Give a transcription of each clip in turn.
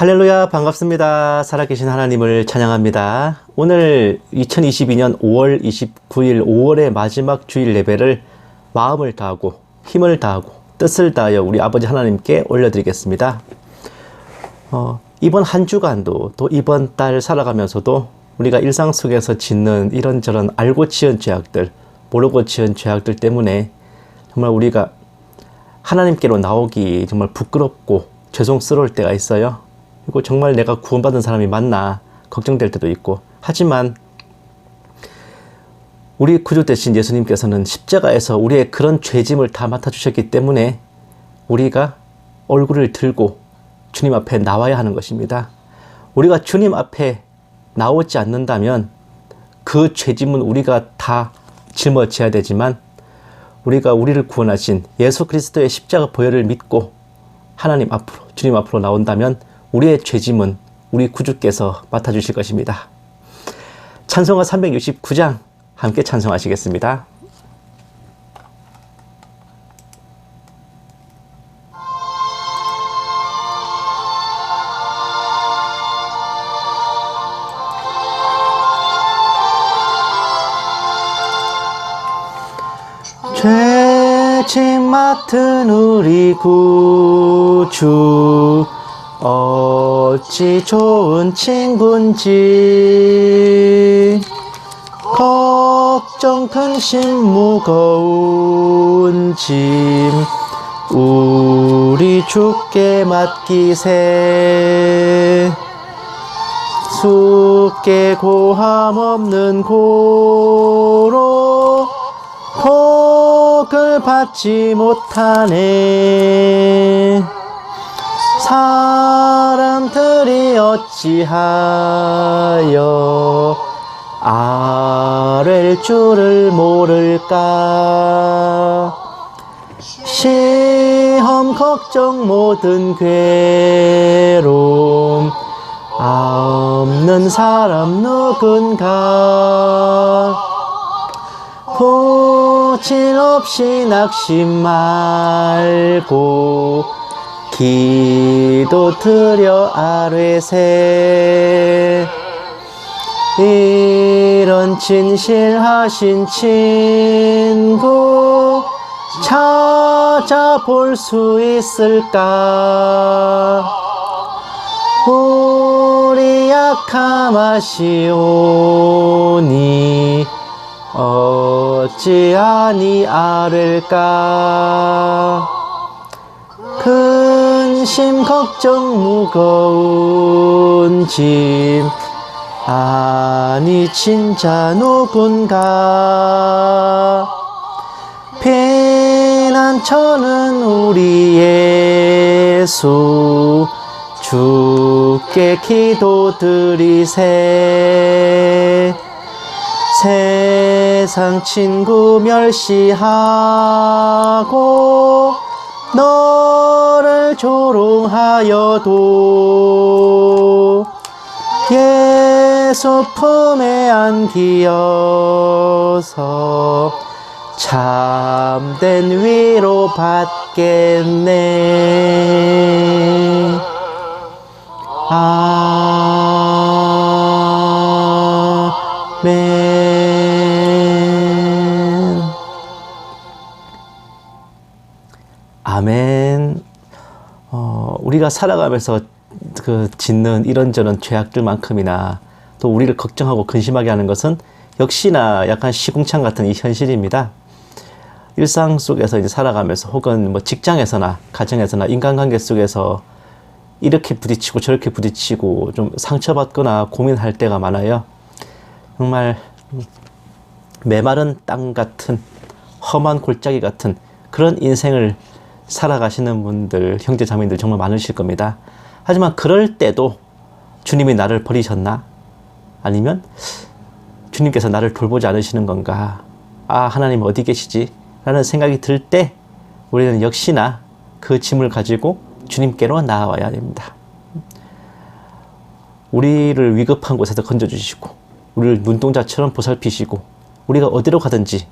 할렐루야, 반갑습니다. 살아계신 하나님을 찬양합니다. 오늘 2022년 5월 29일 5월의 마지막 주일 예배를 마음을 다하고 힘을 다하고 뜻을 다하여 우리 아버지 하나님께 올려드리겠습니다. 이번 한 주간도 또 이번 달 살아가면서도 우리가 일상 속에서 짓는 이런저런 알고 지은 죄악들, 모르고 지은 죄악들 때문에 정말 우리가 하나님께로 나오기 정말 부끄럽고 죄송스러울 때가 있어요. 그리고 정말 내가 구원받은 사람이 맞나 걱정될 때도 있고, 하지만 우리 구주 되신 예수님께서는 십자가에서 우리의 그런 죄짐을 다 맡아주셨기 때문에 우리가 얼굴을 들고 주님 앞에 나와야 하는 것입니다. 우리가 주님 앞에 나오지 않는다면 그 죄짐은 우리가 다 짊어져야 되지만, 우리가 우리를 구원하신 예수 그리스도의 십자가 보혈을 믿고 하나님 앞으로, 주님 앞으로 나온다면 우리의 죄짐은 우리 구주께서 맡아주실 것입니다. 찬송가 369장 함께 찬송하시겠습니다. 죄짐 맡은 우리 구주, 어찌 좋은 친구인지, 걱정 근심 무거운 짐 우리 주께 맡기세. 수께 고함 없는 고로 복을 받지 못하네. 사람들이 어찌하여 아랠 줄을 모를까. 시험 걱정 모든 괴로움 없는 사람 누군가. 고칠 없이 낙심 말고 기도 드려 아뢰세. 이런 진실하신 친구 찾아볼 수 있을까. 우리 약함 아시오니 어찌하니 아를까. 근심 걱정 무거운 짐 아니 진짜 누군가. 피난처는 우리 예수 주께 기도드리세. 세상 친구 멸시하고 너를 조롱하여도 예수 품에 안기어서 참된 위로 받겠네. 아멘. 아멘. 우리가 살아가면서 짓는 이런저런 죄악들만큼이나 또 우리를 걱정하고 근심하게 하는 것은 역시나 약간 시궁창 같은 이 현실입니다. 일상 속에서 이제 살아가면서 혹은 뭐 직장에서나 가정에서나 인간관계 속에서 이렇게 부딪히고 저렇게 부딪히고 좀 상처받거나 고민할 때가 많아요. 정말 메마른 땅 같은 험한 골짜기 같은 그런 인생을 살아가시는 분들, 형제자매님들 정말 많으실 겁니다. 하지만 그럴 때도 주님이 나를 버리셨나? 아니면 주님께서 나를 돌보지 않으시는 건가? 아, 하나님 어디 계시지? 라는 생각이 들 때 우리는 역시나 그 짐을 가지고 주님께로 나아와야 됩니다. 우리를 위급한 곳에서 건져주시고 우리를 눈동자처럼 보살피시고 우리가 어디로 가든지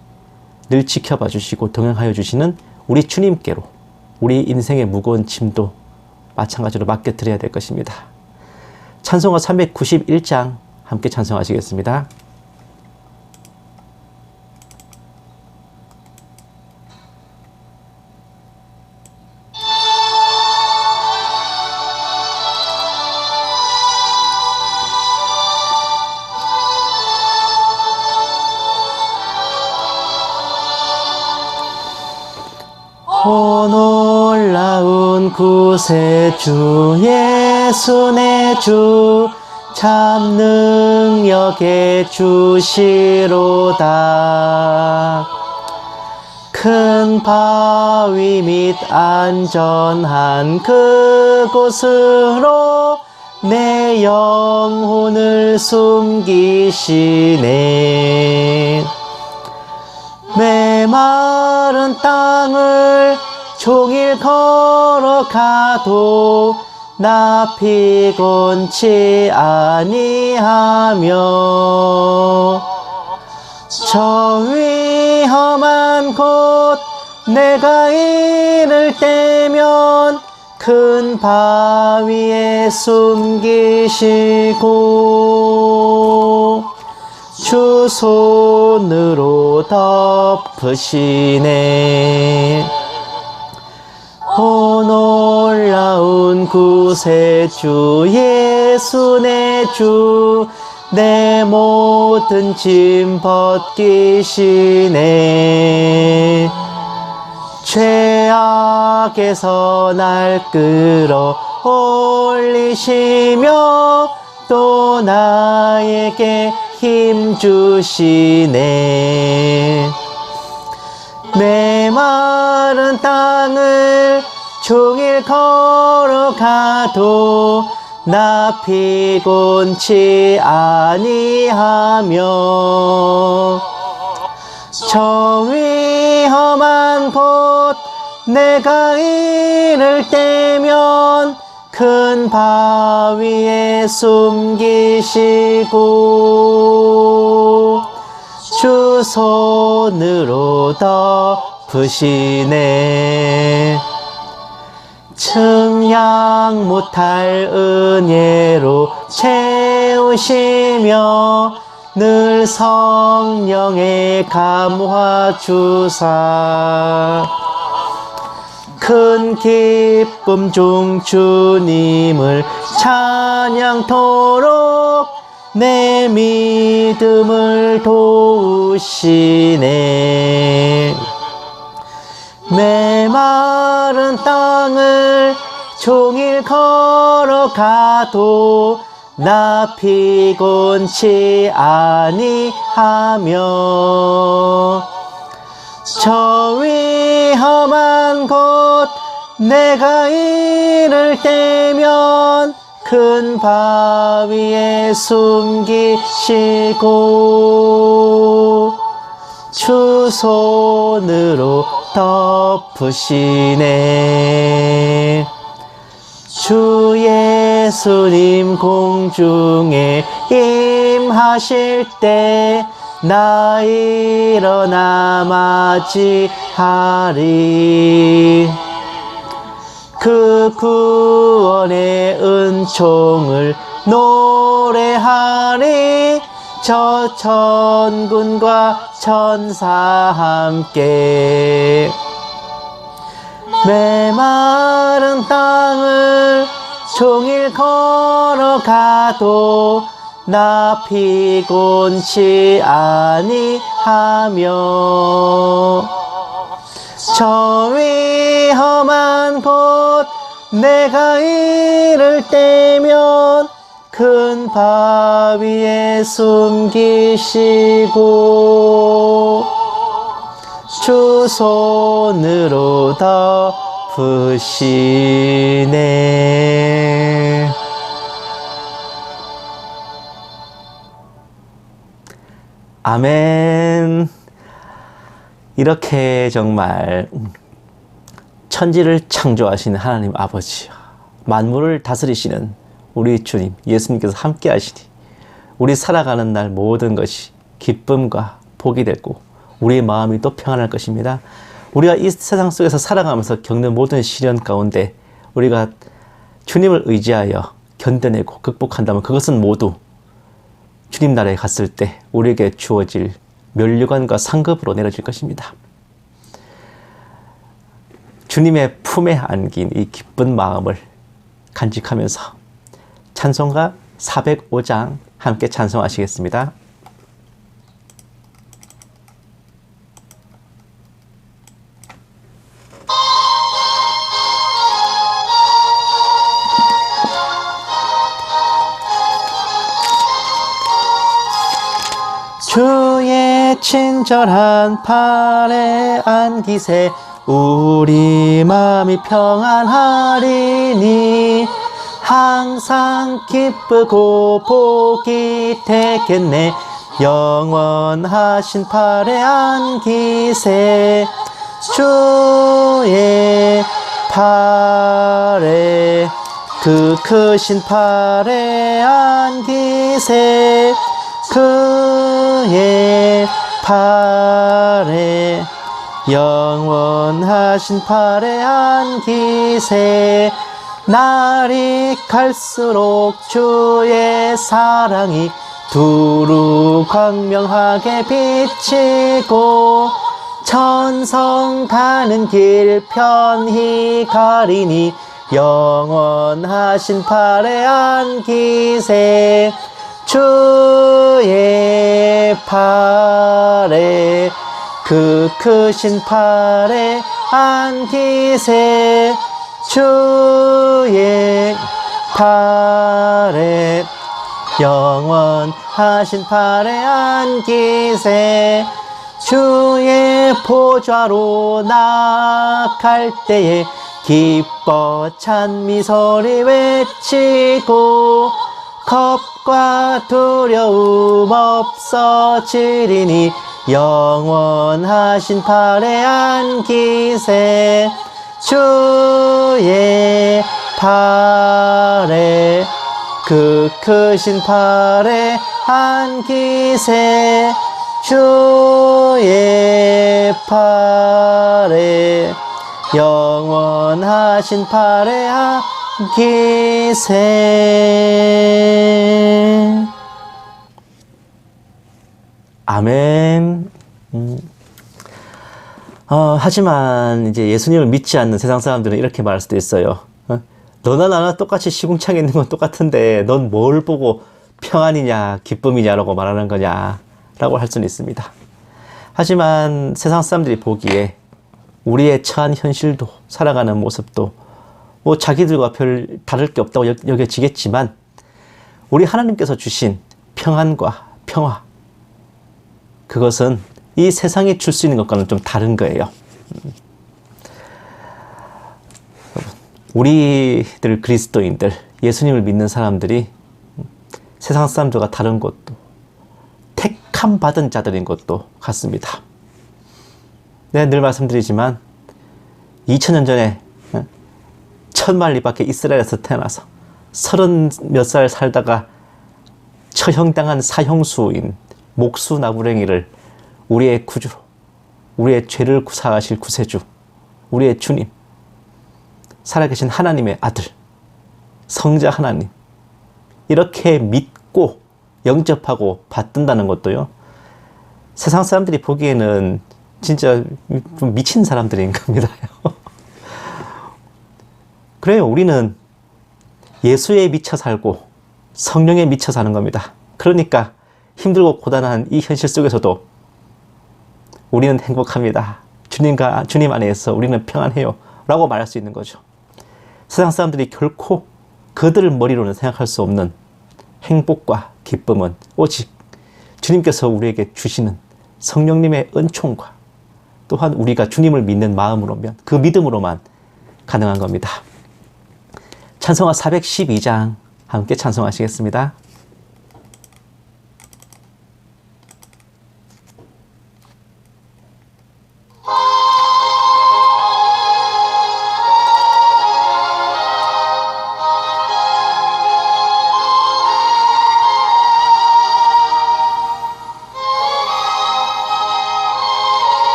늘 지켜봐 주시고 동행하여 주시는 우리 주님께로 우리 인생의 무거운 짐도 마찬가지로 맡겨드려야 될 것입니다. 찬송가 391장 함께 찬송하시겠습니다. 오 놀라운 구세주 예수 내 주 참 능력의 주시로다. 큰 바위 및 안전한 그곳으로 내 영혼을 숨기시네. 메마른 땅을 종일 걸어가도 나 피곤치 아니하며 저 위험한 곳 내가 이를 때면 큰 바위에 숨기시고 주 손으로 덮으시네. 오 놀라운 구세주 예수 내 주 내 모든 짐 벗기시네. 죄악에서 날 끌어 올리시며 또 나에게 힘 주시네. 메마른 땅을 종일 걸어가도 나 피곤치 아니하며 저 위험한 곳 내가 이를 때면 큰 바위에 숨기시고 주 손으로 덮으시네. 측량 못할 은혜로 채우시며 늘 성령의 감화 주사 큰 기쁨 중 주님을 찬양토록 내 믿음을 도우시네. 메마른 땅을 종일 걸어가도 나 피곤치 아니하며 저 위험한 곳 내가 이를 때면 큰 바위에 숨기시고 주 손으로 덮으시네. 주 예수님 공중에 임하실 때 나 일어나 맞이하리. 그 구원의 은총을 노래하리. 저 천군과 천사 함께 메마른 땅을 종일 걸어가도 나 피곤치 아니하며 저 위험한 곳 내가 이를 때면 큰 바위에 숨기시고 주 손으로 덮으시네. 아멘. 이렇게 정말 천지를 창조하시는 하나님 아버지, 만물을 다스리시는 우리 주님 예수님께서 함께 하시니 우리 살아가는 날 모든 것이 기쁨과 복이 되고 우리의 마음이 또 평안할 것입니다. 우리가 이 세상 속에서 살아가면서 겪는 모든 시련 가운데 우리가 주님을 의지하여 견뎌내고 극복한다면 그것은 모두 주님 나라에 갔을 때 우리에게 주어질 면류관과 상급으로 내려질 것입니다. 주님의 품에 안긴 이 기쁜 마음을 간직하면서 찬송가 405장 함께 찬송하시겠습니다. 주의 친절한 팔에 안기세 우리 마음이 평안하리니 항상 기쁘고 복이 되겠네 영원하신 팔에 안기세 주의 팔에 그 크신 팔에 안기세 그의 팔에 영원하신 팔에 안기세 날이 갈수록 주의 사랑이 두루 광명하게 비치고 천성 가는 길 편히 가리니 영원하신 팔에 안기세 주의 팔에 그 크신 팔에 안기세 주의 팔에 영원하신 팔에 안기세 주의 보좌로 나갈 때에 기뻐 찬미 소리 외치고 겁과 두려움 없어지리니 영원하신 팔에 안기세 주의 팔에 그 크신 팔에 안기세 주의 팔에 영원하신 팔에 안기세 아멘. 하지만 이제 예수님을 믿지 않는 세상 사람들은 이렇게 말할 수도 있어요. 너나 나나 똑같이 시궁창에 있는 건 똑같은데 넌 뭘 보고 평안이냐 기쁨이냐라고 말하는 거냐 라고 할 수는 있습니다. 하지만 세상 사람들이 보기에 우리의 처한 현실도 살아가는 모습도 뭐 자기들과 별 다를 게 없다고 여겨지겠지만 우리 하나님께서 주신 평안과 평화 그것은 이 세상이 줄 수 있는 것과는 좀 다른 거예요. 우리들 그리스도인들 예수님을 믿는 사람들이 세상 사람들과 다른 것도 택함 받은 자들인 것도 같습니다. 내가 늘 말씀드리지만 2000년 전에 천만리 밖에 이스라엘에서 태어나서 30몇 살 살다가 처형당한 사형수인 목수 나부랭이를 우리의 구주로 우리의 죄를 구사하실 구세주 우리의 주님 살아계신 하나님의 아들 성자 하나님 이렇게 믿고 영접하고 받든다는 것도요 세상 사람들이 보기에는 진짜 좀 미친 사람들인 겁니다. 그래요. 우리는 예수에 미쳐 살고 성령에 미쳐 사는 겁니다. 그러니까 힘들고 고단한 이 현실 속에서도 우리는 행복합니다. 주님 안에서 우리는 평안해요. 라고 말할 수 있는 거죠. 세상 사람들이 결코 그들 머리로는 생각할 수 없는 행복과 기쁨은 오직 주님께서 우리에게 주시는 성령님의 은총과 또한 우리가 주님을 믿는 마음으로면 그 믿음으로만 가능한 겁니다. 찬송가 412장 함께 찬송하시겠습니다.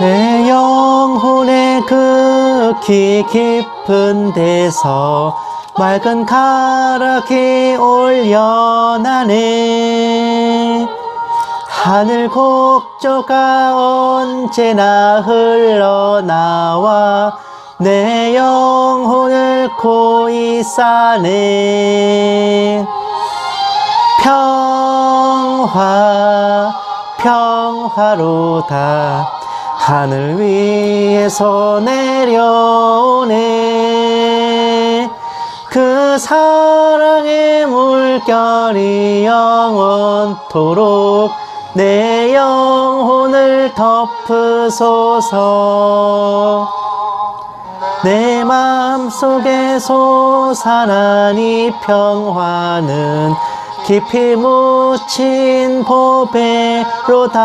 내 영혼의 극히 깊은 데서 맑은 가락이 올려나네. 하늘 곡조가 언제나 흘러나와 내 영혼을 고이 싸네. 평화로다 하늘 위에서 내려오네. 그 사랑의 물결이 영원토록 내 영혼을 덮으소서. 내 마음속에 솟아난 이 평화는 깊이 묻힌 보배로다.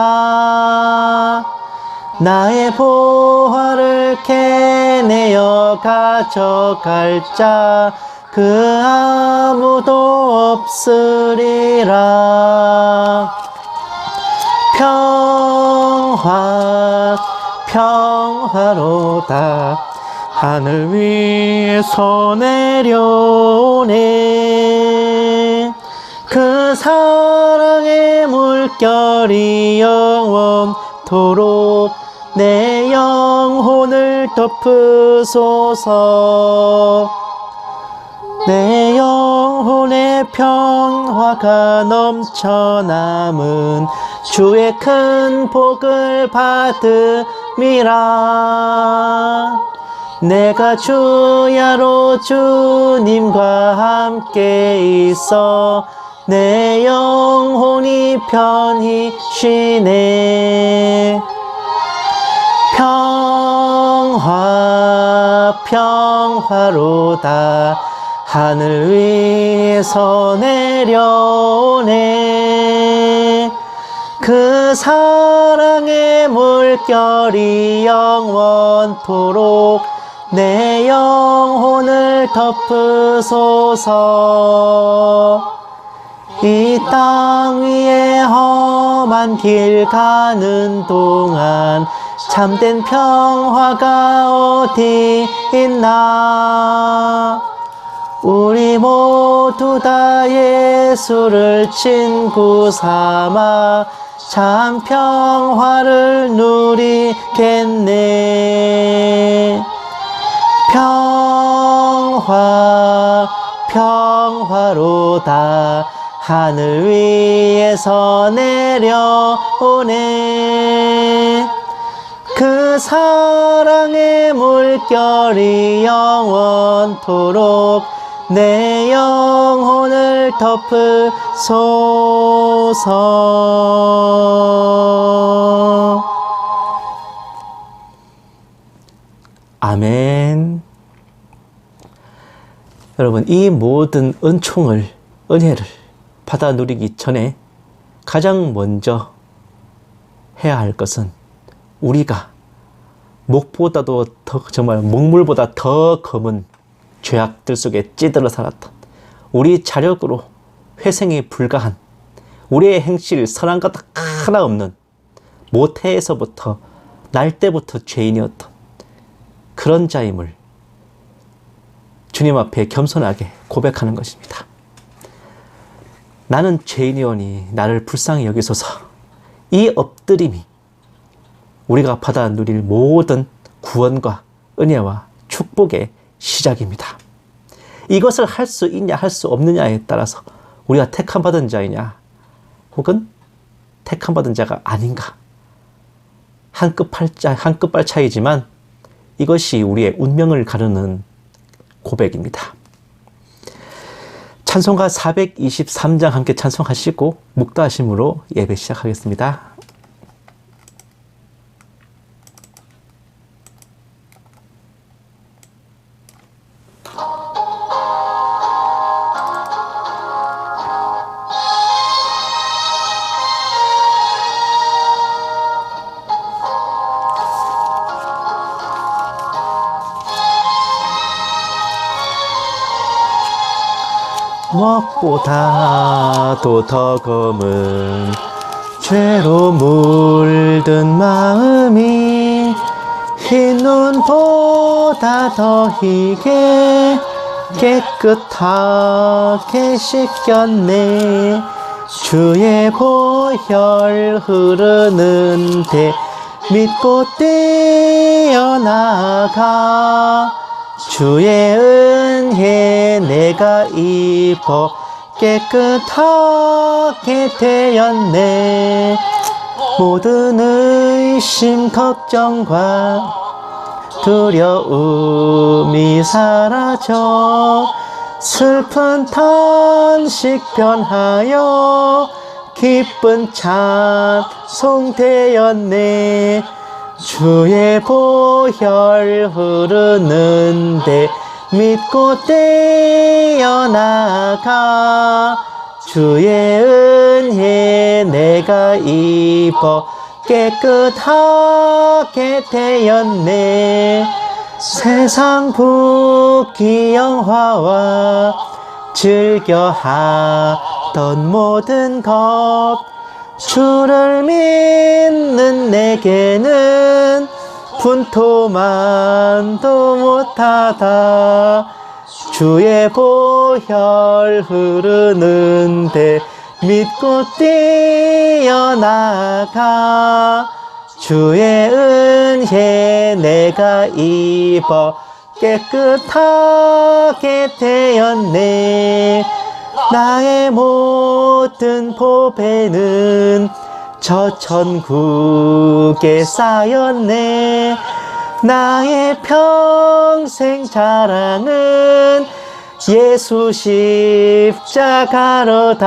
나의 보화를 캐내어 가져갈 자 그 아무도 없으리라. 평화로다 하늘 위에서 내려오네. 그 사랑의 물결이 영원토록 내 영혼을 덮으소서. 내 영혼의 평화가 넘쳐남은 주의 큰 복을 받음이라. 내가 주야로 주님과 함께 있어 내 영혼이 편히 쉬네. 평화로다 하늘 위에서 내려오네. 그 사랑의 물결이 영원토록 내 영혼을 덮으소서. 이 땅 위에 험한 길 가는 동안 참된 평화가 어디 있나. 우리 모두 다 예수를 친구 삼아 참 평화를 누리겠네. 평화로다 하늘 위에서 내려오네. 그 사랑의 물결이 영원토록 내 영혼을 덮으소서. 아멘. 여러분, 이 모든 은혜를 받아 누리기 전에 가장 먼저 해야 할 것은 우리가 목보다도 정말 먹물보다 더 검은 죄악들 속에 찌들어 살았던, 우리 자력으로 회생이 불가한, 우리의 행실 선한 것 하나 없는, 모태에서부터 날 때부터 죄인이었던 그런 자임을 주님 앞에 겸손하게 고백하는 것입니다. 나는 죄인이오니 나를 불쌍히 여기소서. 이 엎드림이 우리가 받아 누릴 모든 구원과 은혜와 축복의 시작입니다. 이것을 할 수 있냐 할 수 없느냐에 따라서 우리가 택함받은 자이냐 혹은 택함받은 자가 아닌가, 한 끝발 차이지만 이것이 우리의 운명을 가르는 고백입니다. 찬송가 423장 함께 찬송하시고 묵도하심으로 예배 시작하겠습니다. 무엇보다도 더 검은 죄로 물든 마음이 흰 눈보다 더 희게 깨끗하게 씻겼네. 주의 보혈 흐르는데 믿고 뛰어나가. 주의 은혜 내가 입어 깨끗하게 되었네. 모든 의심 걱정과 두려움이 사라져 슬픈 탄식 변하여 기쁜 찬송 되었네. 주의 보혈 흐르는데 믿고 뛰어나가. 주의 은혜 내가 입어 깨끗하게 되었네. 세상 부귀 영화와 즐겨 하던 모든 것 주를 믿는 내게는 분토만도 못하다. 주의 보혈 흐르는데 믿고 뛰어나가. 주의 은혜 내가 입어 깨끗하게 되었네. 나의 모든 보배는 저 천국에 쌓였네. 나의 평생 자랑은 예수 십자가로다.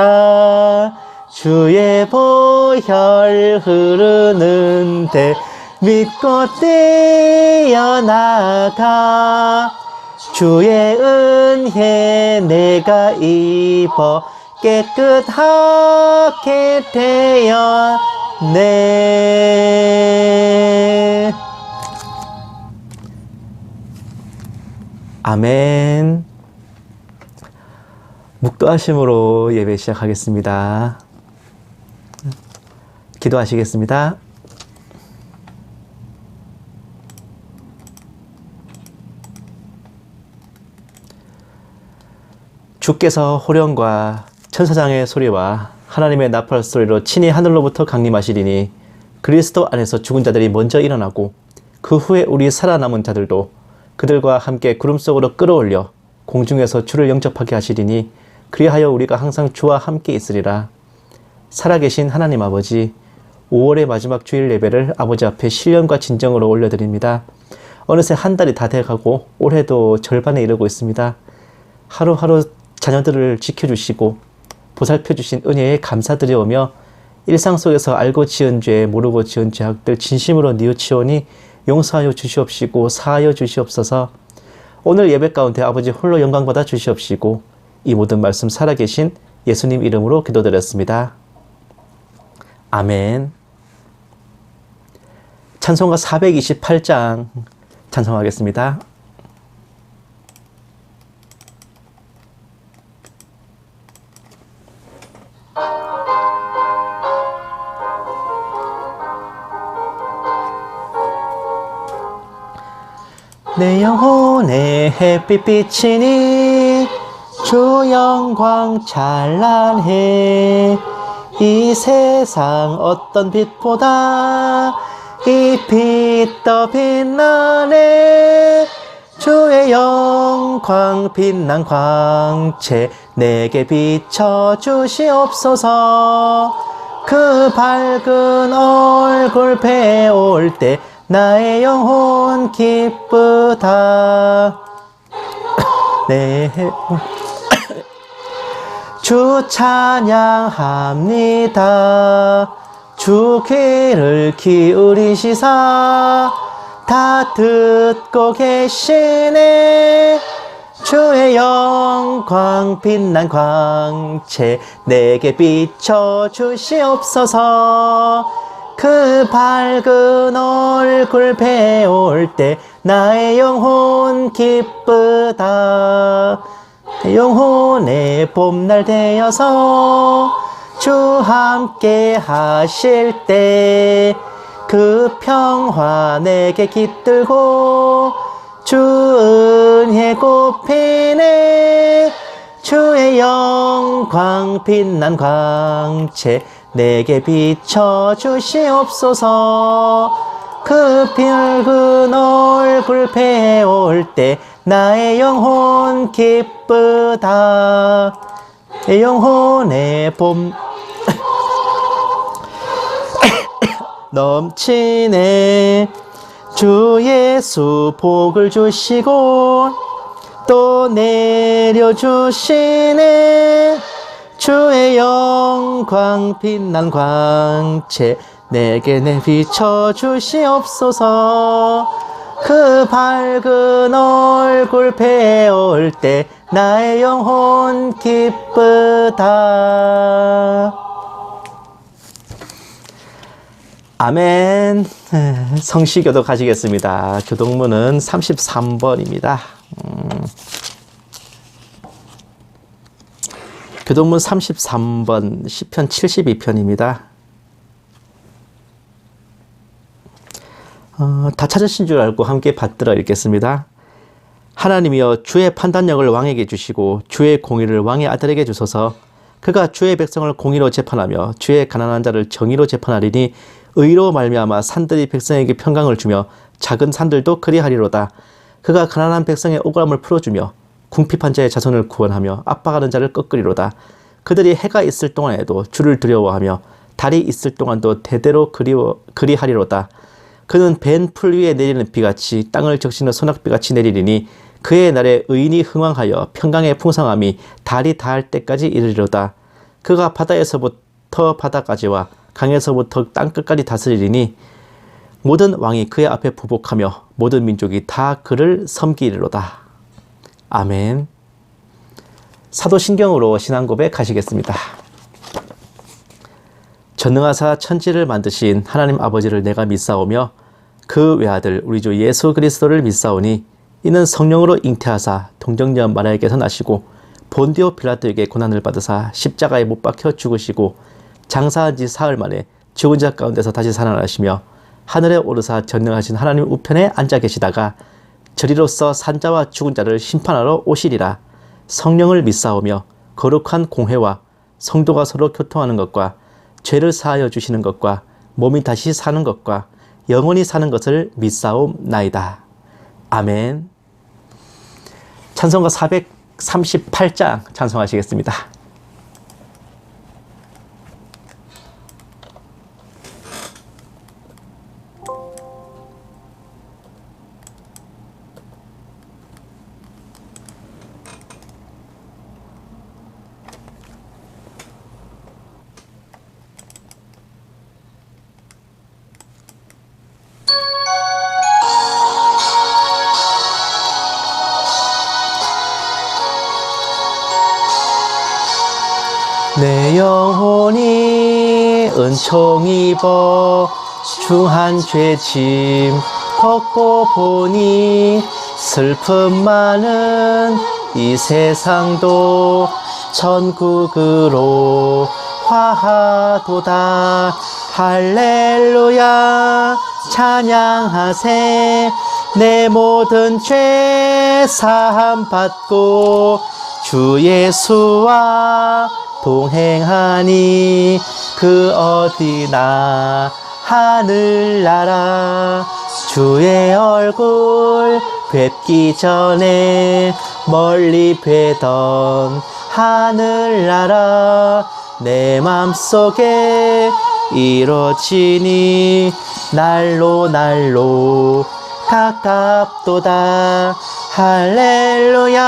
주의 보혈 흐르는데 믿고 뛰어나가. 주의 은혜 내가 입어 깨끗하게 되었네. 아멘. 묵도하심으로 예배 시작하겠습니다. 기도하시겠습니다. 주께서 호령과 천사장의 소리와 하나님의 나팔 소리로 친히 하늘로부터 강림하시리니 그리스도 안에서 죽은 자들이 먼저 일어나고 그 후에 우리 살아남은 자들도 그들과 함께 구름 속으로 끌어올려 공중에서 주를 영접하게 하시리니 그리하여 우리가 항상 주와 함께 있으리라. 살아계신 하나님 아버지, 5월의 마지막 주일 예배를 아버지 앞에 신령과 진정으로 올려드립니다. 어느새 한 달이 다 돼가고 올해도 절반에 이르고 있습니다. 하루하루 자녀들을 지켜주시고 보살펴주신 은혜에 감사드리오며 일상 속에서 알고 지은 죄, 모르고 지은 죄악들 진심으로 뉘우치오니 용서하여 주시옵시고 사하여 주시옵소서. 오늘 예배 가운데 아버지 홀로 영광받아 주시옵시고 이 모든 말씀 살아계신 예수님 이름으로 기도드렸습니다. 아멘. 찬송가 428장 찬송하겠습니다. 내 영혼에 햇빛 비치니 주 영광 찬란해. 이 세상 어떤 빛보다 이 빛 더 빛나네. 주의 영광 빛난 광채 내게 비춰주시옵소서. 그 밝은 얼굴 배울 때 나의 영혼 기쁘다. 네. 주 찬양합니다. 주 귀를 기울이시사 다 듣고 계시네. 주의 영광 빛난 광채 내게 비춰주시옵소서. 그 밝은 얼굴 배울 때 나의 영혼 기쁘다. 영혼의 봄날 되어서 주 함께 하실 때 그 평화 내게 깃들고 주 은혜 곱히네. 주의 영광 빛난 광채 내게 비춰주시옵소서. 그 밝은 얼굴 배울 때 나의 영혼 기쁘다. 내 영혼의 봄 넘치네. 주 예수 복을 주시고 또 내려주시네. 주의 영광 빛난 광채 내게 비춰 주시옵소서. 그 밝은 얼굴 배울 때 나의 영혼 기쁘다. 아멘. 성시교도 가시겠습니다. 교동문은 33번입니다. 교동문 33번 시편 72편입니다. 다 찾으신 줄 알고 함께 받들어 읽겠습니다. 하나님이여 주의 판단력을 왕에게 주시고 주의 공의를 왕의 아들에게 주소서. 그가 주의 백성을 공의로 재판하며 주의 가난한 자를 정의로 재판하리니 의로 말미암아 산들이 백성에게 평강을 주며 작은 산들도 그리하리로다. 그가 가난한 백성의 억울함을 풀어주며 궁핍한 자의 자손을 구원하며 압박하는 자를 꺾으리로다. 그들이 해가 있을 동안에도 주를 두려워하며 달이 있을 동안도 대대로 그리하리로다. 그는 벤 풀 위에 내리는 비같이 땅을 적시는 소낙비같이 내리리니 그의 날에 의인이 흥왕하여 평강의 풍성함이 달이 닿을 때까지 이르리로다. 그가 바다에서부터 바다까지와 강에서부터 땅끝까지 다스리리니 모든 왕이 그의 앞에 부복하며 모든 민족이 다 그를 섬기리로다. 아멘. 사도신경으로 신앙고백 가시겠습니다. 전능하사 천지를 만드신 하나님 아버지를 내가 믿사오며 그 외아들 우리 주 예수 그리스도를 믿사오니 이는 성령으로 잉태하사 동정녀 마리아에게서 나시고 본디오 빌라도에게 고난을 받으사 십자가에 못 박혀 죽으시고 장사한 지 사흘 만에 죽은 자 가운데서 다시 살아나시며 하늘에 오르사 전능하신 하나님 우편에 앉아 계시다가 저리로서 산자와 죽은 자를 심판하러 오시리라. 성령을 믿사오며 거룩한 공회와 성도가 서로 교통하는 것과 죄를 사하여 주시는 것과 몸이 다시 사는 것과 영원히 사는 것을 믿사옵나이다. 아멘. 찬송가 438장 찬송하시겠습니다. 내 영혼이 은총 입어 중한 죄짐 벗고 보니 슬픔 많은 이 세상도 천국으로 화하도다. 할렐루야 찬양하세. 내 모든 죄 사함 받고 주 예수와 동행하니 그 어디나 하늘나라. 주의 얼굴 뵙기 전에 멀리 뵈던 하늘나라 내 맘속에 이루어지니 날로 날로 가깝도다. 할렐루야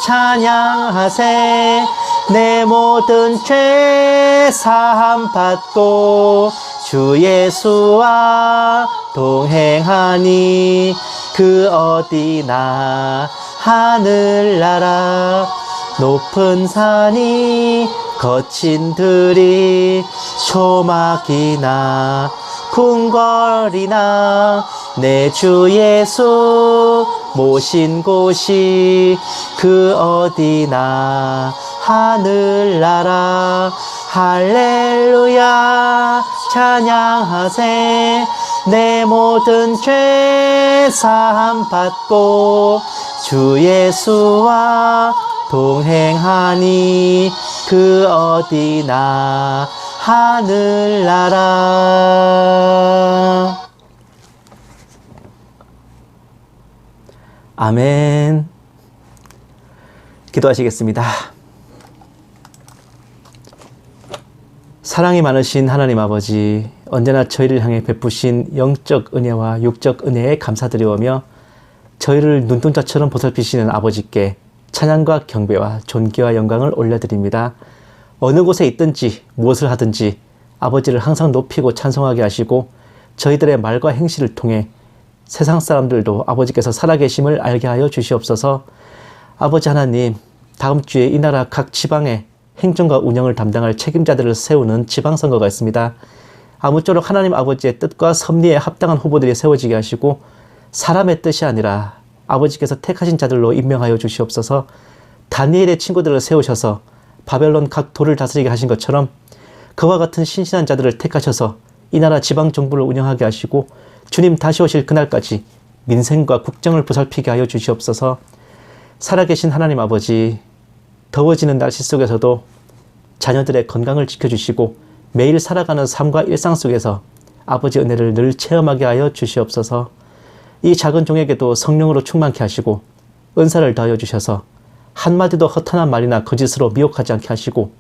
찬양하세. 내 모든 죄 사함 받고 주 예수와 동행하니 그 어디나 하늘나라. 높은 산이 거친 들이 초막이나 궁궐이나 내 주 예수 모신 곳이 그 어디나 하늘나라. 할렐루야 찬양하세. 내 모든 죄 사함 받고 주 예수와 동행하니 그 어디나 하늘나라. 아멘. 기도하시겠습니다. 사랑이 많으신 하나님 아버지, 언제나 저희를 향해 베푸신 영적 은혜와 육적 은혜에 감사드리오며 저희를 눈동자처럼 보살피시는 아버지께 찬양과 경배와 존귀와 영광을 올려드립니다. 어느 곳에 있든지 무엇을 하든지 아버지를 항상 높이고 찬송하게 하시고 저희들의 말과 행실을 통해 세상 사람들도 아버지께서 살아계심을 알게 하여 주시옵소서. 아버지 하나님, 다음 주에 이 나라 각 지방에 행정과 운영을 담당할 책임자들을 세우는 지방선거가 있습니다. 아무쪼록 하나님 아버지의 뜻과 섭리에 합당한 후보들이 세워지게 하시고 사람의 뜻이 아니라 아버지께서 택하신 자들로 임명하여 주시옵소서. 다니엘의 친구들을 세우셔서 바벨론 각 도를 다스리게 하신 것처럼 그와 같은 신실한 자들을 택하셔서 이 나라 지방 정부를 운영하게 하시고 주님 다시 오실 그날까지 민생과 국정을 보살피게 하여 주시옵소서. 살아계신 하나님 아버지, 더워지는 날씨 속에서도 자녀들의 건강을 지켜주시고 매일 살아가는 삶과 일상 속에서 아버지 은혜를 늘 체험하게 하여 주시옵소서. 이 작은 종에게도 성령으로 충만케 하시고 은사를 더하여 주셔서 한마디도 허탄한 말이나 거짓으로 미혹하지 않게 하시고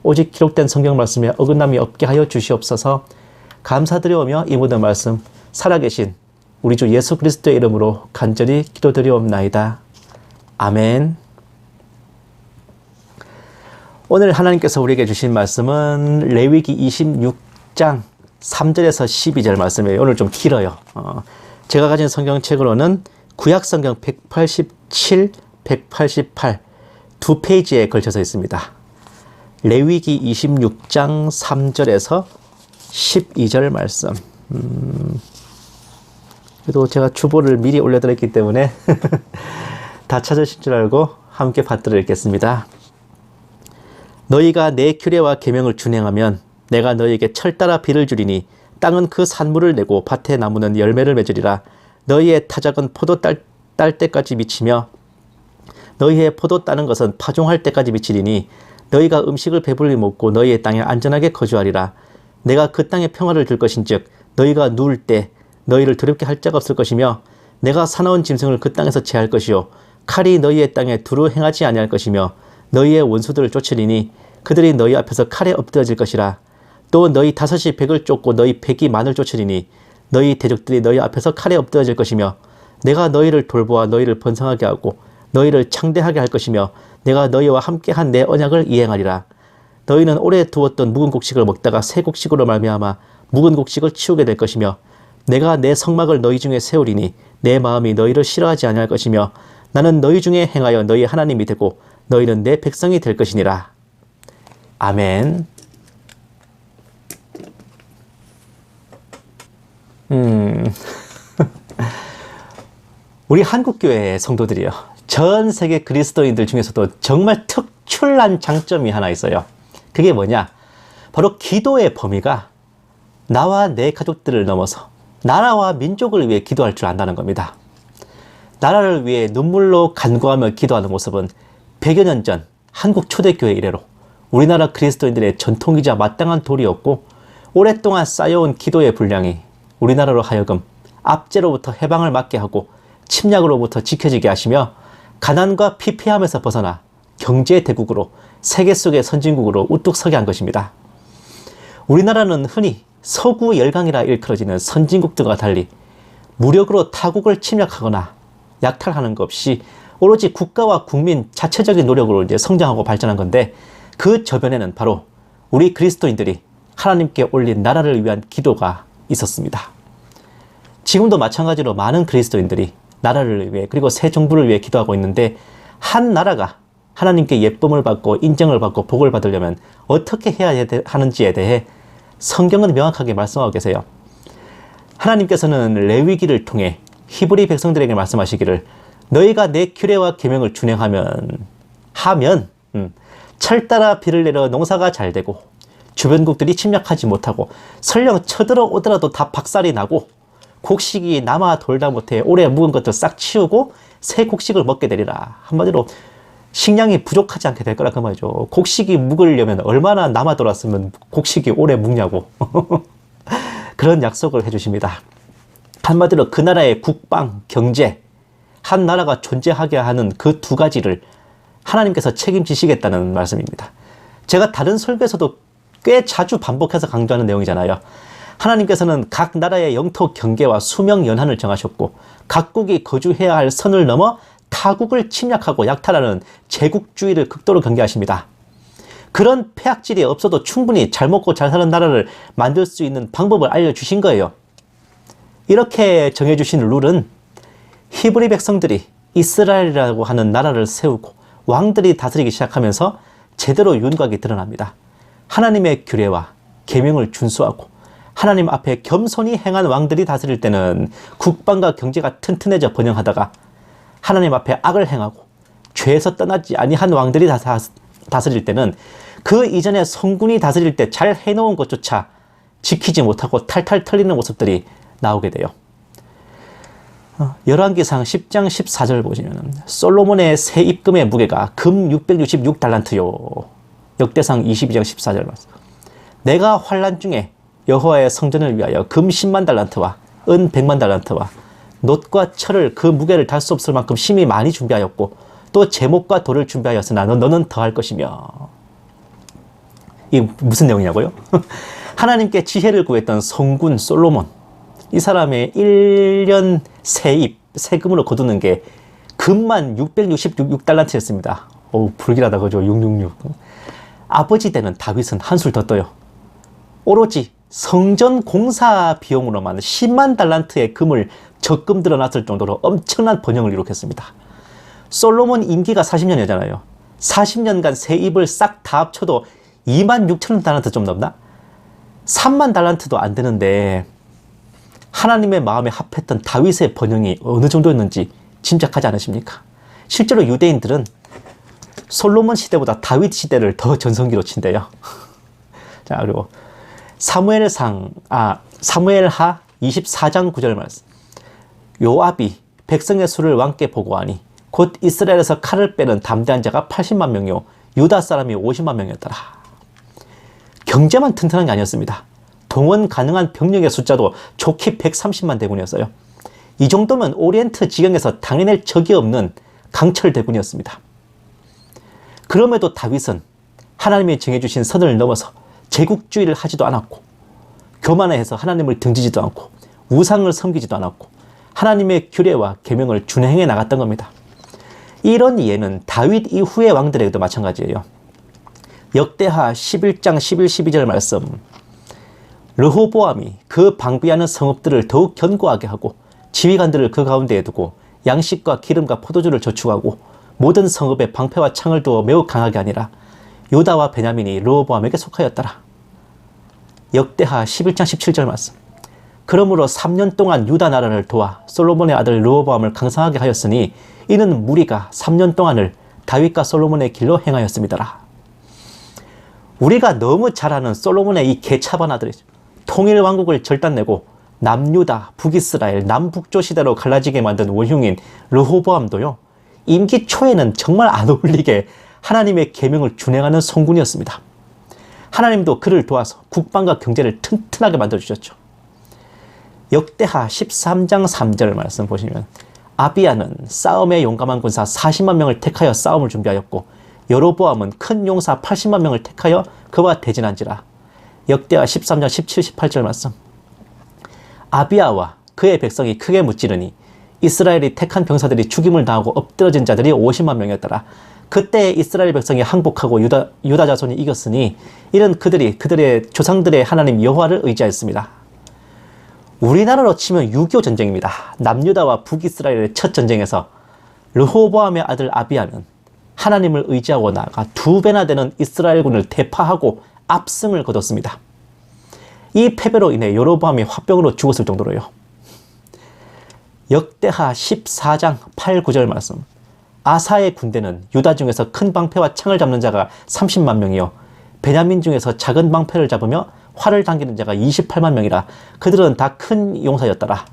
오직 기록된 성경 말씀에 어긋남이 없게 하여 주시옵소서. 감사드리오며 이 모든 말씀 살아계신 우리 주 예수 그리스도의 이름으로 간절히 기도드리옵나이다. 아멘. 오늘 하나님께서 우리에게 주신 말씀은 레위기 26장 3절에서 12절 말씀이에요. 오늘 좀 길어요. 제가 가진 성경책으로는 구약 성경 187, 188 두 페이지에 걸쳐서 있습니다. 레위기 26장 3절에서 12절 말씀. 그래도 제가 주보를 미리 올려드렸기 때문에 다 찾으실 줄 알고 함께 받들어 읽겠습니다. 너희가 내 규례와 계명을 준행하면 내가 너희에게 철 따라 비를 주리니 땅은 그 산물을 내고 밭의 나무는 열매를 맺으리라. 너희의 타작은 포도 딸 때까지 미치며 너희의 포도 따는 것은 파종할 때까지 미치리니 너희가 음식을 배불리 먹고 너희의 땅에 안전하게 거주하리라. 내가 그 땅에 평화를 줄 것인즉 너희가 누울 때 너희를 두렵게 할 자가 없을 것이며 내가 사나운 짐승을 그 땅에서 제할 것이요 칼이 너희의 땅에 두루 행하지 아니할 것이며 너희의 원수들을 쫓으리니 그들이 너희 앞에서 칼에 엎드러질 것이라. 또 너희 다섯이 백을 쫓고 너희 백이 만을 쫓으리니 너희 대적들이 너희 앞에서 칼에 엎드러질 것이며 내가 너희를 돌보아 너희를 번성하게 하고 너희를 창대하게 할 것이며 내가 너희와 함께한 내 언약을 이행하리라. 너희는 오래 두었던 묵은 곡식을 먹다가 새 곡식으로 말미암아 묵은 곡식을 치우게 될 것이며 내가 내 성막을 너희 중에 세우리니 내 마음이 너희를 싫어하지 아니할 것이며 나는 너희 중에 행하여 너희 하나님이 되고 너희는 내 백성이 될 것이니라. 아멘. 우리 한국교회 성도들이요, 전 세계 그리스도인들 중에서도 정말 특출난 장점이 하나 있어요. 그게 뭐냐? 바로 기도의 범위가 나와 내 가족들을 넘어서 나라와 민족을 위해 기도할 줄 안다는 겁니다. 나라를 위해 눈물로 간구하며 기도하는 모습은 100여 년 전 한국 초대교회 이래로 우리나라 그리스도인들의 전통이자 마땅한 도리였고 오랫동안 쌓여온 기도의 분량이 우리나라로 하여금 압제로부터 해방을 맞게 하고 침략으로부터 지켜지게 하시며 가난과 피폐함에서 벗어나 경제 대국으로 세계 속의 선진국으로 우뚝 서게 한 것입니다. 우리나라는 흔히 서구 열강이라 일컬어지는 선진국들과 달리 무력으로 타국을 침략하거나 약탈하는 것 없이 오로지 국가와 국민 자체적인 노력으로 이제 성장하고 발전한 건데, 그 저변에는 바로 우리 그리스도인들이 하나님께 올린 나라를 위한 기도가 있었습니다. 지금도 마찬가지로 많은 그리스도인들이 나라를 위해 그리고 새 정부를 위해 기도하고 있는데, 한 나라가 하나님께 예쁨을 받고 인정을 받고 복을 받으려면 어떻게 해야 하는지에 대해 성경은 명확하게 말씀하고 계세요. 하나님께서는 레위기를 통해 히브리 백성들에게 말씀하시기를 너희가 내 규례와 계명을 준행하면 철 따라 비를 내려 농사가 잘 되고 주변국들이 침략하지 못하고 설령 쳐들어오더라도 다 박살이 나고 곡식이 남아 돌다 못해 오래 묵은 것들 싹 치우고 새 곡식을 먹게 되리라. 한마디로 식량이 부족하지 않게 될 거라 그 말이죠. 곡식이 묵으려면 얼마나 남아 돌았으면 곡식이 오래 묵냐고. 그런 약속을 해주십니다. 한마디로 그 나라의 국방, 경제, 한 나라가 존재하게 하는 그 두 가지를 하나님께서 책임지시겠다는 말씀입니다. 제가 다른 설교에서도 꽤 자주 반복해서 강조하는 내용이잖아요. 하나님께서는 각 나라의 영토 경계와 수명 연한을 정하셨고 각국이 거주해야 할 선을 넘어 타국을 침략하고 약탈하는 제국주의를 극도로 경계하십니다. 그런 폐악질이 없어도 충분히 잘 먹고 잘 사는 나라를 만들 수 있는 방법을 알려주신 거예요. 이렇게 정해주신 룰은 히브리 백성들이 이스라엘이라고 하는 나라를 세우고 왕들이 다스리기 시작하면서 제대로 윤곽이 드러납니다. 하나님의 규례와 계명을 준수하고 하나님 앞에 겸손히 행한 왕들이 다스릴 때는 국방과 경제가 튼튼해져 번영하다가 하나님 앞에 악을 행하고 죄에서 떠나지 아니한 왕들이 다스릴 때는 그 이전에 성군이 다스릴 때 잘 해놓은 것조차 지키지 못하고 탈탈 털리는 모습들이 나오게 돼요. 열왕기상 10장 14절 보시면 솔로몬의 새 입금의 무게가 금 666달란트요. 역대상 22장 14절 말씀. 내가 환란 중에 여호와의 성전을 위하여 금 10만 달란트와 은 100만 달란트와 놋과 철을 그 무게를 달 수 없을 만큼 심히 많이 준비하였고 또 제목과 돌을 준비하였으나 너는 더할 것이며. 이게 무슨 내용이냐고요? 하나님께 지혜를 구했던 성군 솔로몬, 이 사람의 1년 세입, 세금으로 거두는 게 금만 666달란트였습니다. 어우, 불길하다 그죠? 666. 아버지 되는 다윗은 한술 더 떠요. 오로지 성전 공사 비용으로만 10만 달란트의 금을 적금 들어놨을 정도로 엄청난 번영을 이룩했습니다. 솔로몬 임기가 40년이잖아요. 40년간 세입을 싹 다 합쳐도 2만 6천 달란트 좀 넘나? 3만 달란트도 안 되는데 하나님의 마음에 합했던 다윗의 번영이 어느 정도였는지 짐작하지 않으십니까? 실제로 유대인들은 솔로몬 시대보다 다윗 시대를 더 전성기로 친대요. 자, 그리고 사무엘하 24장 9절 말씀. 요압이 백성의 수를 왕께 보고하니 곧 이스라엘에서 칼을 빼는 담대한 자가 80만 명이요 유다 사람이 50만 명이었더라. 경제만 튼튼한 게 아니었습니다. 동원 가능한 병력의 숫자도 좋게 130만 대군이었어요. 이 정도면 오리엔트 지경에서 당해낼 적이 없는 강철 대군이었습니다. 그럼에도 다윗은 하나님이 정해주신 선을 넘어서 제국주의를 하지도 않았고 교만해서 하나님을 등지지도 않고 우상을 섬기지도 않았고 하나님의 규례와 계명을 준행해 나갔던 겁니다. 이런 예는 다윗 이후의 왕들에게도 마찬가지예요. 역대하 11장 11, 12절 말씀. 르호보암이 그 방비하는 성읍들을 더욱 견고하게 하고 지휘관들을 그 가운데에 두고 양식과 기름과 포도주를 저축하고 모든 성읍에 방패와 창을 두어 매우 강하게 하니라. 유다와 베냐민이 르호보암에게 속하였더라. 역대하 11장 17절 말씀. 그러므로 3년 동안 유다 나라를 도와 솔로몬의 아들 르호보암을 강성하게 하였으니 이는 무리가 3년 동안을 다윗과 솔로몬의 길로 행하였음이더라. 우리가 너무 잘 아는 솔로몬의 이 개차반 아들이죠. 통일 왕국을 절단내고 남유다, 북이스라엘, 남북조 시대로 갈라지게 만든 원흉인 르호보암도요. 임기 초에는 정말 안 어울리게 하나님의 계명을 준행하는 성군이었습니다. 하나님도 그를 도와서 국방과 경제를 튼튼하게 만들어주셨죠. 역대하 13장 3절 말씀 보시면 아비야는 싸움에 용감한 군사 40만 명을 택하여 싸움을 준비하였고 여로보암은 큰 용사 80만 명을 택하여 그와 대진한지라. 역대하 13장 17, 18절 말씀. 아비야와 그의 백성이 크게 무찌르니 이스라엘이 택한 병사들이 죽임을 당하고 엎드러진 자들이 50만 명이었더라. 그때 이스라엘 백성이 항복하고 유다 자손이 이겼으니 이는 그들의 조상들의 하나님 여호와를 의지하였습니다. 우리나라로 치면 6.25 전쟁입니다. 남유다와 북이스라엘의 첫 전쟁에서 르호보암의 아들 아비야는 하나님을 의지하고 나아가 2배나 되는 이스라엘군을 대파하고 압승을 거뒀습니다. 이 패배로 인해 여로보암이 화병으로 죽었을 정도로요. 역대하 14장 8, 9절 말씀. 아사의 군대는 유다 중에서 큰 방패와 창을 잡는 자가 30만 명이요 베냐민 중에서 작은 방패를 잡으며 활을 당기는 자가 28만 명이라 그들은 다 큰 용사였더라.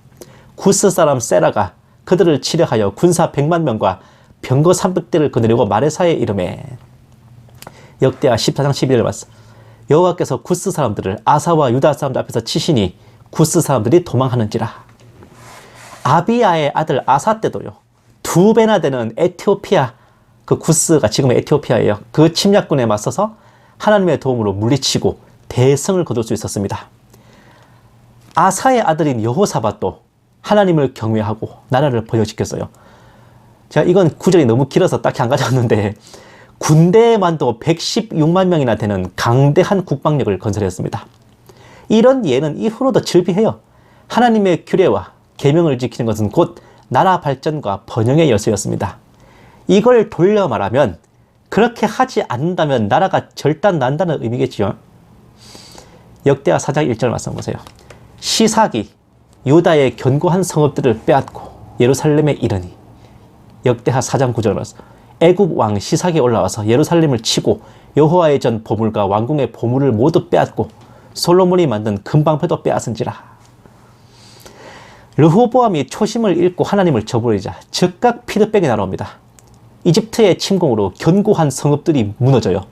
구스 사람 세라가 그들을 치려하여 군사 100만 명과 병거 300대를 거느리고 마레사에 이르매. 역대하 14장 11절 말씀. 여호와께서 구스 사람들을 아사와 유다 사람들 앞에서 치시니 구스 사람들이 도망하는지라. 아비야의 아들 아사 때도요, 2배나 되는 에티오피아, 그 구스가 지금의 에티오피아예요. 그 침략군에 맞서서 하나님의 도움으로 물리치고 대성을 거둘 수 있었습니다. 아사의 아들인 여호사밧도 하나님을 경외하고 나라를 번영시켰어요. 제가 이건 구절이 너무 길어서 딱히 안 가져왔는데, 군대만도 116만 명이나 되는 강대한 국방력을 건설했습니다. 이런 예는 이후로도 즐비해요. 하나님의 규례와 계명을 지키는 것은 곧 나라 발전과 번영의 열쇠였습니다. 이걸 돌려 말하면 그렇게 하지 않는다면 나라가 절단난다는 의미겠지요. 역대하 4장 1절 말씀 보세요. 시삭이 유다의 견고한 성읍들을 빼앗고 예루살렘에 이르니. 역대하 4장 9절 말씀. 애굽 왕 시삭이 올라와서 예루살렘을 치고 여호와의 전 보물과 왕궁의 보물을 모두 빼앗고 솔로몬이 만든 금방패도 빼앗은지라. 르호보암이 초심을 잃고 하나님을 저버리자 즉각 피드백이 날아옵니다. 이집트의 침공으로 견고한 성읍들이 무너져요.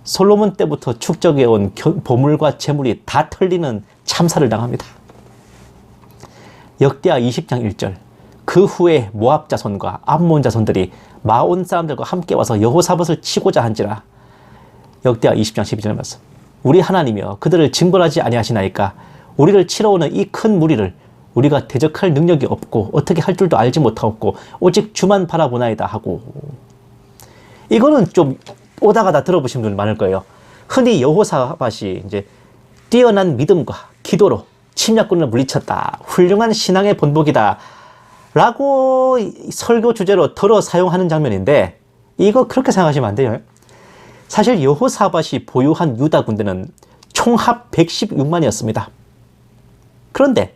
솔로몬 때부터 축적해온 보물과 재물이 다 털리는 참사를 당합니다. 역대하 20장 1절. 그 후에 모압 자손과 암몬 자손들이 마온 사람들과 함께 와서 여호사밧을 치고자 한지라. 역대하 20장 12절 말씀. 우리 하나님이여 그들을 징벌하지 아니하시나이까. 우리를 치러 오는 이 큰 무리를 우리가 대적할 능력이 없고 어떻게 할 줄도 알지 못하고 오직 주만 바라보나이다 하고. 이거는 좀 오다가다 들어보신 분들 많을 거예요. 흔히 여호사밧이 이제 뛰어난 믿음과 기도로 침략군을 물리쳤다, 훌륭한 신앙의 본보기다 라고 설교 주제로 들어 사용하는 장면인데, 이거 그렇게 생각하시면 안 돼요. 사실 여호사밧이 보유한 유다 군대는 총합 116만이었습니다. 그런데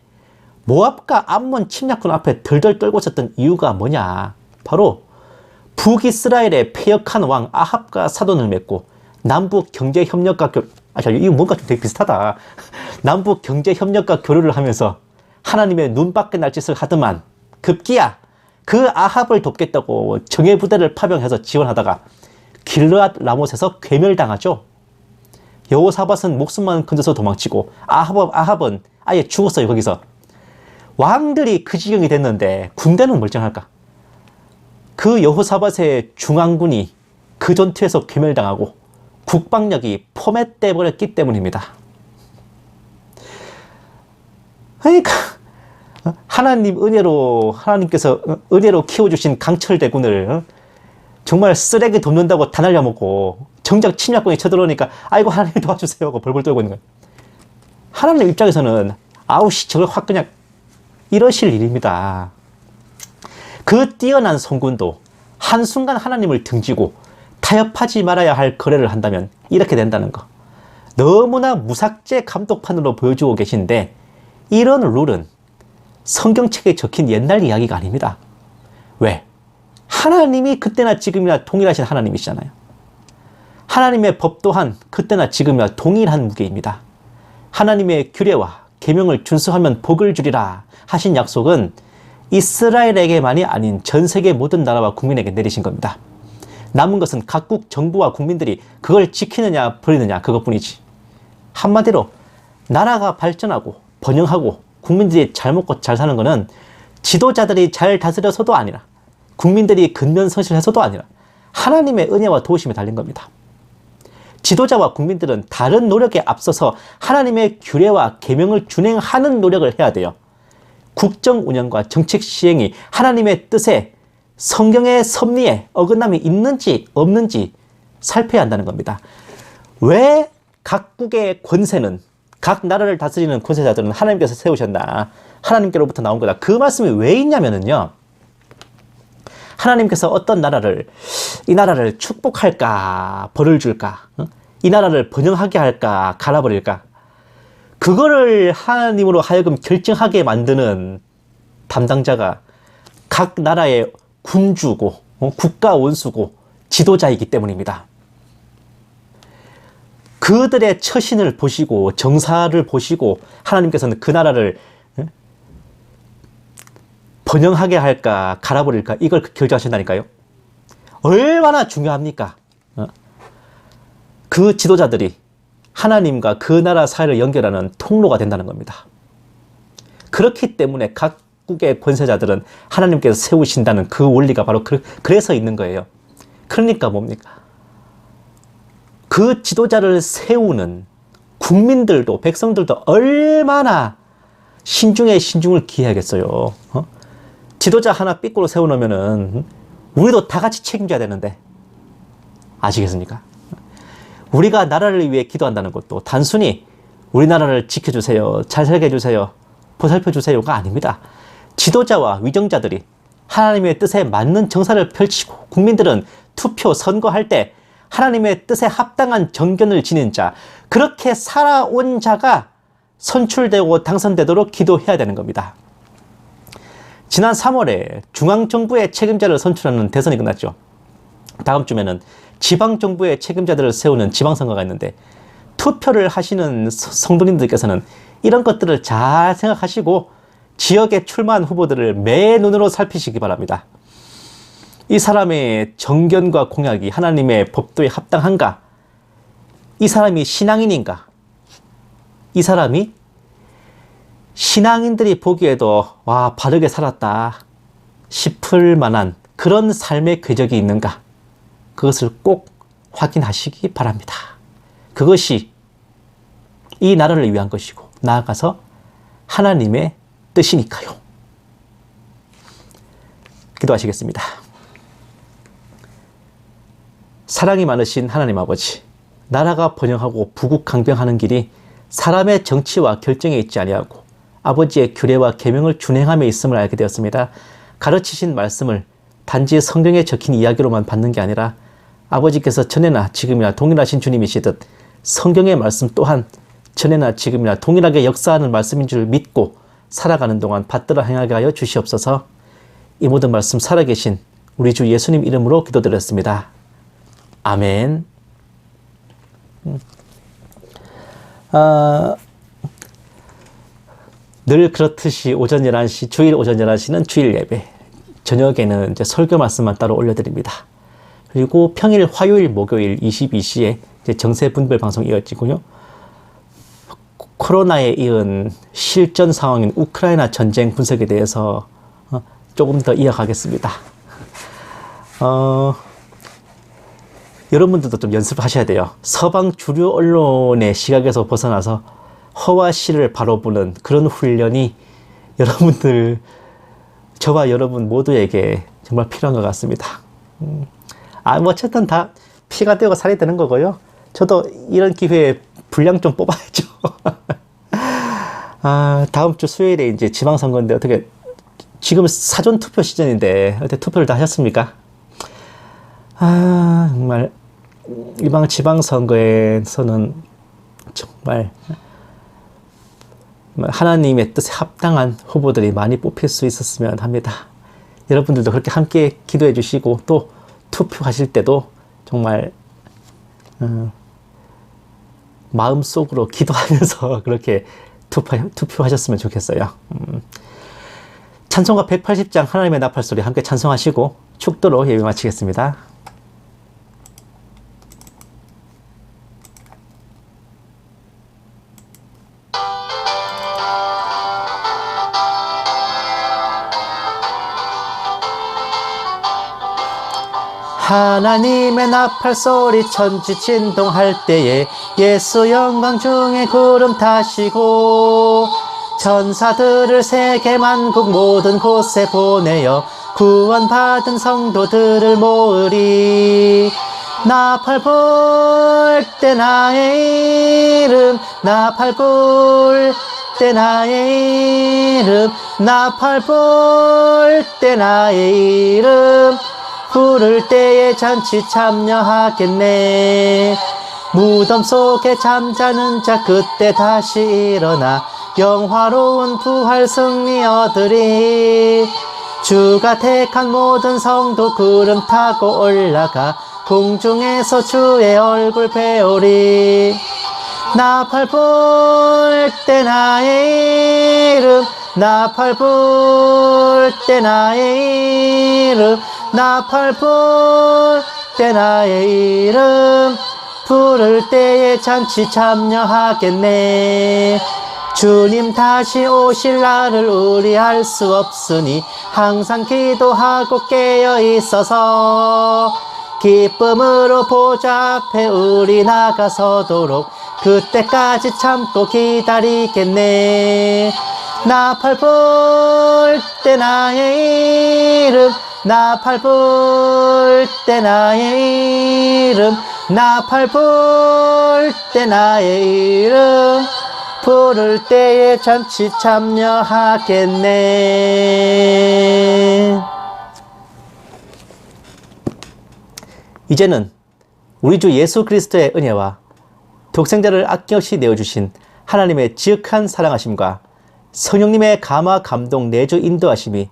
모압과 암몬 침략군 앞에 덜덜 떨고 있었던 이유가 뭐냐? 바로 북이스라엘의 패역한 왕 아합과 사돈을 맺고 남북 경제협력과 이거 뭔가 좀 되게 비슷하다. 남북 경제협력과 교류를 하면서 하나님의 눈 밖에 날 짓을 하더만 급기야 그 아합을 돕겠다고 정예부대를 파병해서 지원하다가 길르앗 라못에서 괴멸당하죠. 여호사밧은 목숨만 건져서 도망치고 아합은 아예 죽었어요. 거기서. 왕들이 그 지경이 됐는데 군대는 멀쩡할까? 그 여호사밧의 중앙군이 그 전투에서 괴멸당하고 국방력이 포맷돼 버렸기 때문입니다. 그러니까 하나님 은혜로, 하나님께서 은혜로 키워주신 강철대군을 정말 쓰레기 돕는다고 다 날려먹고 정작 침략군이 쳐들어오니까 아이고 하나님 도와주세요 하고 벌벌 떨고 있는 거예요. 하나님 입장에서는 아우씨 저걸 확 그냥 이러실 일입니다. 그 뛰어난 성군도 한순간 하나님을 등지고 타협하지 말아야 할 거래를 한다면 이렇게 된다는 거. 너무나 무삭제 감독판으로 보여주고 계신데, 이런 룰은 성경책에 적힌 옛날 이야기가 아닙니다. 왜? 하나님이 그때나 지금이나 동일하신 하나님이시잖아요. 하나님의 법 또한 그때나 지금이나 동일한 무게입니다. 하나님의 규례와 계명을 준수하면 복을 주리라 하신 약속은 이스라엘에게만이 아닌 전 세계 모든 나라와 국민에게 내리신 겁니다. 남은 것은 각국 정부와 국민들이 그걸 지키느냐 버리느냐 그것뿐이지. 한마디로 나라가 발전하고 번영하고 국민들이 잘 먹고 잘 사는 것은 지도자들이 잘 다스려서도 아니라, 국민들이 근면성실해서도 아니라 하나님의 은혜와 도우심에 달린 겁니다. 지도자와 국민들은 다른 노력에 앞서서 하나님의 규례와 계명을 준행하는 노력을 해야 돼요. 국정 운영과 정책 시행이 하나님의 뜻에, 성경의 섭리에 어긋남이 있는지 없는지 살펴야 한다는 겁니다. 왜 각국의 권세는, 각 나라를 다스리는 권세자들은 하나님께서 세우셨나, 하나님께로부터 나온 거다. 그 말씀이 왜 있냐면요, 하나님께서 어떤 나라를, 이 나라를 축복할까 벌을 줄까, 이 나라를 번영하게 할까 갈아버릴까, 그거를 하나님으로 하여금 결정하게 만드는 담당자가 각 나라의 군주고 국가 원수고 지도자이기 때문입니다. 그들의 처신을 보시고 정사를 보시고 하나님께서는 그 나라를 번영하게 할까 갈아버릴까 이걸 결정하신다니까요. 얼마나 중요합니까? 그 지도자들이 하나님과 그 나라 사이를 연결하는 통로가 된다는 겁니다. 그렇기 때문에 각국의 권세자들은 하나님께서 세우신다는 그 원리가 바로 그래서 있는 거예요. 그러니까 뭡니까? 그 지도자를 세우는 국민들도 백성들도 얼마나 신중에 신중을 기해야겠어요. 지도자 하나 삐꾸로 세워놓으면은 우리도 다 같이 책임져야 되는데 아시겠습니까? 우리가 나라를 위해 기도한다는 것도 단순히 우리나라를 지켜주세요, 잘 살게 해주세요, 보살펴주세요가 아닙니다. 지도자와 위정자들이 하나님의 뜻에 맞는 정사를 펼치고 국민들은 투표, 선거할 때 하나님의 뜻에 합당한 정견을 지닌 자, 그렇게 살아온 자가 선출되고 당선되도록 기도해야 되는 겁니다. 지난 3월에 중앙정부의 책임자를 선출하는 대선이 끝났죠. 다음 주면은 지방정부의 책임자들을 세우는 지방선거가 있는데 투표를 하시는 성도님들께서는 이런 것들을 잘 생각하시고 지역에 출마한 후보들을 매 눈으로 살피시기 바랍니다. 이 사람의 정견과 공약이 하나님의 법도에 합당한가? 이 사람이 신앙인인가? 이 사람이 신앙인들이 보기에도 와, 바르게 살았다 싶을 만한 그런 삶의 궤적이 있는가? 그것을 꼭 확인하시기 바랍니다. 그것이 이 나라를 위한 것이고 나아가서 하나님의 뜻이니까요. 기도하시겠습니다. 사랑이 많으신 하나님 아버지, 나라가 번영하고 부국강병하는 길이 사람의 정치와 결정에 있지 아니하고 아버지의 규례와 계명을 준행함에 있음을 알게 되었습니다. 가르치신 말씀을 단지 성경에 적힌 이야기로만 받는 게 아니라 아버지께서 전에나 지금이나 동일하신 주님이시듯 성경의 말씀 또한 전에나 지금이나 동일하게 역사하는 말씀인 줄 믿고 살아가는 동안 받들어 행하게 하여 주시옵소서. 이 모든 말씀 살아계신 우리 주 예수님 이름으로 기도드렸습니다. 아멘. 늘 그렇듯이 오전 11시, 주일 오전 11시는 주일 예배, 저녁에는 이제 설교 말씀만 따로 올려드립니다. 그리고 평일, 화요일, 목요일 22시에 이제 정세 분별 방송 이어지고요. 코로나에 이은 실전 상황인 우크라이나 전쟁 분석에 대해서 조금 더 이어가겠습니다. 여러분들도 좀 연습하셔야 돼요. 서방 주류 언론의 시각에서 벗어나서 허와 실을 바로 보는 그런 훈련이 여러분들, 저와 여러분 모두에게 정말 필요한 것 같습니다. 뭐 어쨌든 다 피가 되고 살이 되는 거고요. 저도 이런 기회에 분량 좀 뽑아야죠. 다음 주 수요일에 이제 지방선거인데 어떻게, 지금 사전투표 시즌인데 어떻게 투표를 다 하셨습니까? 정말 이번 지방선거에서는 정말 하나님의 뜻에 합당한 후보들이 많이 뽑힐 수 있었으면 합니다. 여러분들도 그렇게 함께 기도해 주시고 또 투표하실 때도 정말 마음속으로 기도하면서 그렇게 투표하셨으면 좋겠어요. 찬송가 180장 하나님의 나팔소리 함께 찬송하시고 축도로 예배 마치겠습니다. 하나님의 나팔소리 천지 진동할 때에 예수 영광 중에 구름 타시고 천사들을 세계 만국 모든 곳에 보내어 구원받은 성도들을 모으리. 나팔 불 때 나의 이름, 나팔 불 때 나의 이름, 나팔 불 때 나의 이름, 부를 때에 잔치 참여하겠네. 무덤 속에 잠자는 자 그때 다시 일어나 영화로운 부활 승리 얻으리. 주가 택한 모든 성도 구름 타고 올라가 공중에서 주의 얼굴 배우리. 나팔 불 때 나의 이름 나팔 불 때 나의 이름 나팔 불 때 나의 이름 부를 때에 잔치 참여하겠네. 주님 다시 오실 날을 우리 알 수 없으니 항상 기도하고 깨어 있어서 기쁨으로 보좌 앞에 우리 나가서도록 그때까지 참고 기다리겠네. 나팔 불 때 나의 이름 나팔 불 때 나의 이름 나팔 불 때 나의 이름 부를 때에 잔치 참여하겠네. 이제는 우리 주 예수 그리스도의 은혜와 독생자를 아낌없이 내어주신 하나님의 지극한 사랑하심과 성령님의 감화 감동 내주 인도하심이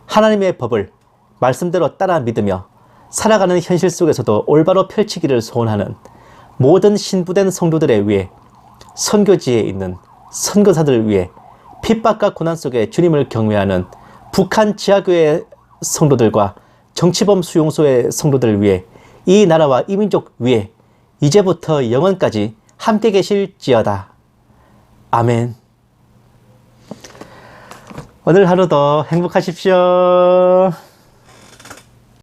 하나님의 법을 말씀대로 따라 믿으며 살아가는 현실 속에서도 올바로 펼치기를 소원하는 모든 신부된 성도들에 위해 선교지에 있는 선교사들을 위해 핍박과 고난 속에 주님을 경외하는 북한 지하교회 성도들과 정치범 수용소의 성도들을 위해 이 나라와 이 민족 위에 이제부터 영원까지 함께 계실지어다. 아멘. 오늘 하루도 행복하십시오.